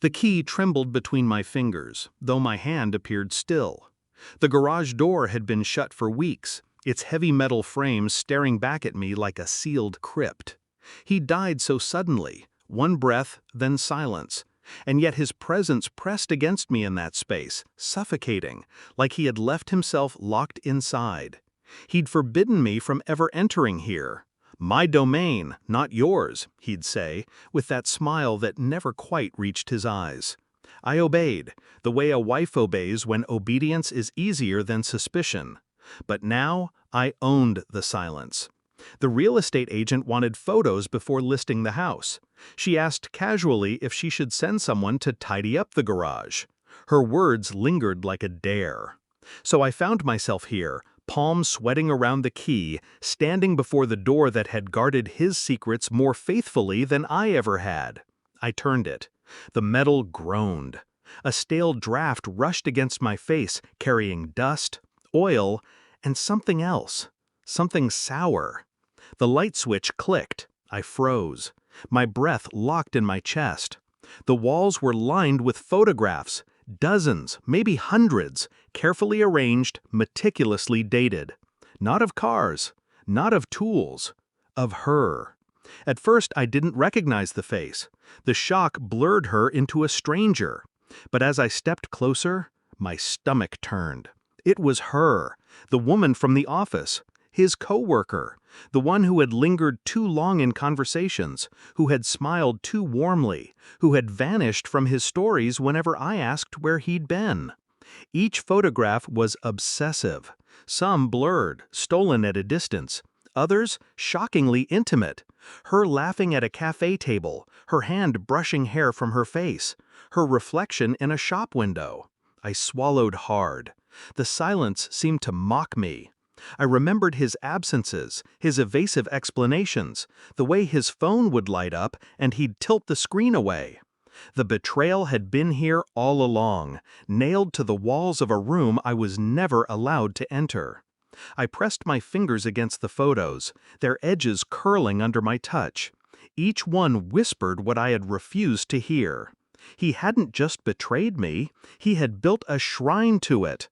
The key trembled between my fingers, though my hand appeared still. The garage door had been shut for weeks, its heavy metal frame staring back at me like a sealed crypt. He died so suddenly, one breath, then silence, and yet his presence pressed against me in that space, suffocating, like he had left himself locked inside. He'd forbidden me from ever entering here. "My domain, not yours," he'd say, with that smile that never quite reached his eyes. I obeyed, the way a wife obeys when obedience is easier than suspicion. But now I owned the silence. The real estate agent wanted photos before listing the house. She asked casually if she should send someone to tidy up the garage. Her words lingered like a dare. So I found myself here, palms sweating around the key, standing before the door that had guarded his secrets more faithfully than I ever had. I turned it. The metal groaned. A stale draft rushed against my face, carrying dust, oil, and something else. Something sour. The light switch clicked. I froze. My breath locked in my chest. The walls were lined with photographs. Dozens, maybe hundreds, carefully arranged, meticulously dated. Not of cars, not of tools, of her. At first I didn't recognize the face. The shock blurred her into a stranger. But as I stepped closer, my stomach turned. It was her, the woman from the office, his co-worker, the one who had lingered too long in conversations, who had smiled too warmly, who had vanished from his stories whenever I asked where he'd been. Each photograph was obsessive, some blurred, stolen at a distance, others shockingly intimate. Her laughing at a cafe table, her hand brushing hair from her face, her reflection in a shop window. I swallowed hard. The silence seemed to mock me. I remembered his absences, his evasive explanations, the way his phone would light up and he'd tilt the screen away. The betrayal had been here all along, nailed to the walls of a room I was never allowed to enter. I pressed my fingers against the photos, their edges curling under my touch. Each one whispered what I had refused to hear. He hadn't just betrayed me, he had built a shrine to it.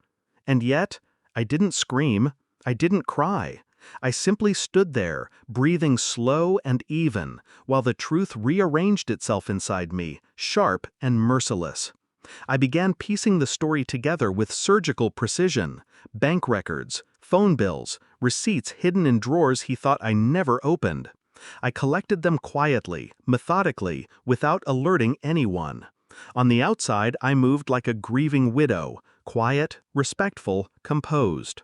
And yet, I didn't scream. I didn't cry. I simply stood there, breathing slow and even, while the truth rearranged itself inside me, sharp and merciless. I began piecing the story together with surgical precision. Bank records, phone bills, receipts hidden in drawers he thought I never opened. I collected them quietly, methodically, without alerting anyone. On the outside, I moved like a grieving widow, quiet, respectful, composed.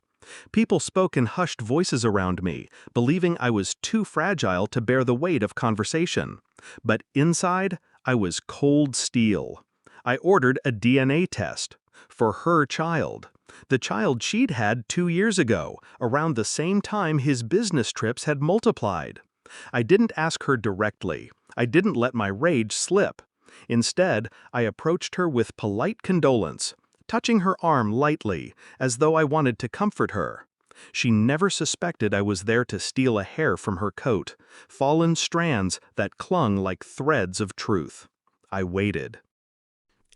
People spoke in hushed voices around me, believing I was too fragile to bear the weight of conversation. But inside, I was cold steel. I ordered a DNA test for her child. The child she'd had 2 years ago, around the same time his business trips had multiplied. I didn't ask her directly. I didn't let my rage slip. Instead, I approached her with polite condolence, touching her arm lightly, as though I wanted to comfort her. She never suspected I was there to steal a hair from her coat, fallen strands that clung like threads of truth. I waited.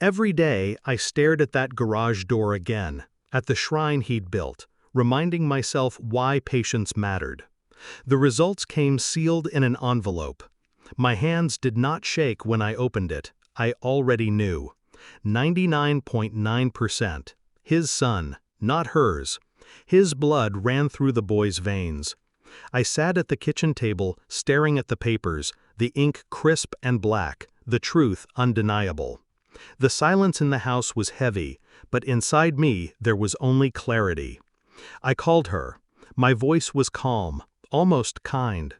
Every day, I stared at that garage door again, at the shrine he'd built, reminding myself why patience mattered. The results came sealed in an envelope. My hands did not shake when I opened it. I already knew. 99.9%. His son, not hers. His blood ran through the boy's veins. I sat at the kitchen table, staring at the papers, the ink crisp and black, the truth undeniable. The silence in the house was heavy, but inside me there was only clarity. I called her. My voice was calm, almost kind.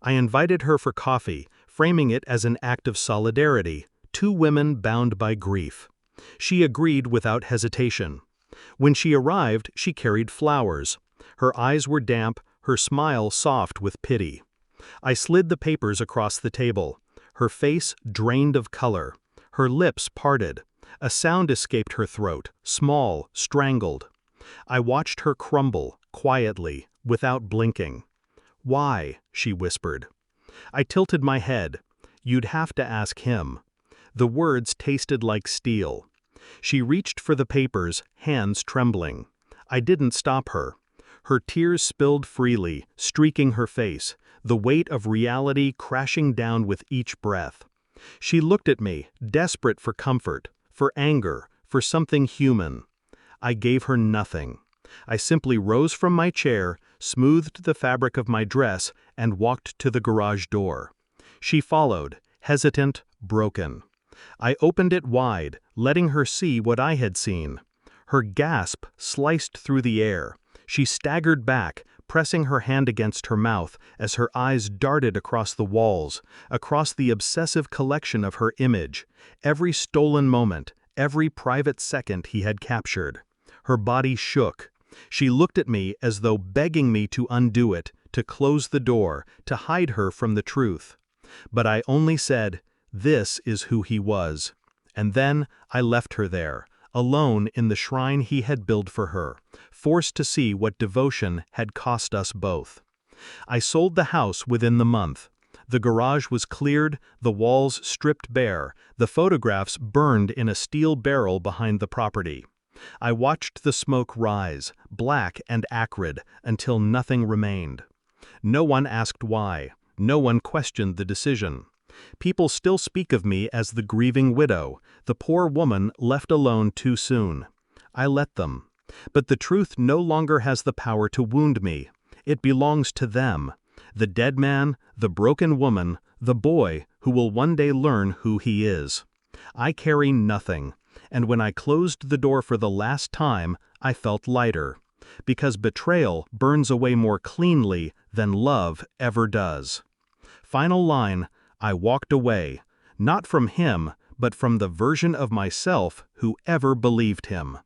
I invited her for coffee, framing it as an act of solidarity, two women bound by grief. She agreed without hesitation. When she arrived, she carried flowers. Her eyes were damp, her smile soft with pity. I slid the papers across the table. Her face drained of color. Her lips parted. A sound escaped her throat, small, strangled. I watched her crumble, quietly, without blinking. "Why?" she whispered. I tilted my head. "You'd have to ask him." The words tasted like steel. She reached for the papers, hands trembling. I didn't stop her. Her tears spilled freely, streaking her face, the weight of reality crashing down with each breath. She looked at me, desperate for comfort, for anger, for something human. I gave her nothing. I simply rose from my chair, smoothed the fabric of my dress, and walked to the garage door. She followed, hesitant, broken. I opened it wide, letting her see what I had seen. Her gasp sliced through the air. She staggered back, pressing her hand against her mouth as her eyes darted across the walls, across the obsessive collection of her image, every stolen moment, every private second he had captured. Her body shook. She looked at me as though begging me to undo it, to close the door, to hide her from the truth. But I only said, "This is who he was." And then I left her there, alone in the shrine he had built for her, forced to see what devotion had cost us both. I sold the house within the month. The garage was cleared, the walls stripped bare, the photographs burned in a steel barrel behind the property. I watched the smoke rise, black and acrid, until nothing remained. No one asked why. No one questioned the decision. People still speak of me as the grieving widow, the poor woman left alone too soon. I let them. But the truth no longer has the power to wound me. It belongs to them. The dead man, the broken woman, the boy who will one day learn who he is. I carry nothing, and when I closed the door for the last time, I felt lighter. Because betrayal burns away more cleanly than love ever does. Final line, I walked away, not from him, but from the version of myself who ever believed him.